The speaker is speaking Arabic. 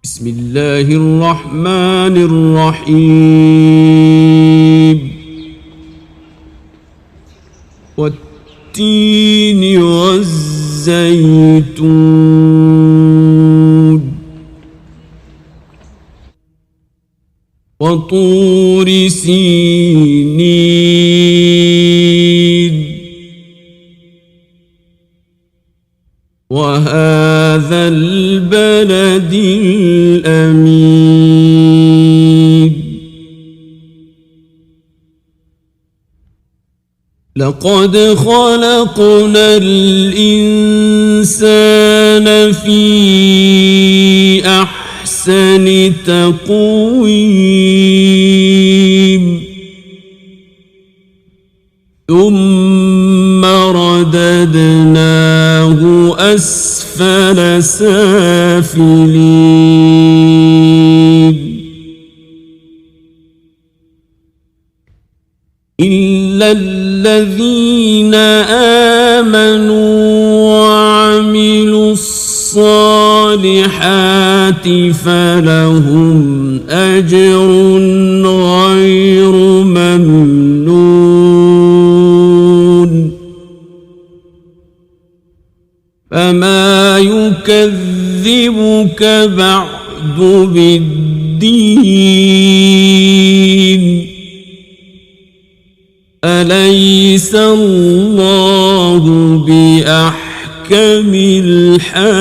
بسم الله الرحمن الرحيم والتين والزيتون وطور سينين وهذا البلد الأمين لقد خلقنا الإنسان في أحسن تقويم ثم رددناه أسفل سافلين إلا الذين آمنوا وعملوا الصالحات فلهم أجر غير ممنون فما يكذبك بعد بالدين أليس الله بأحكم الحاكمين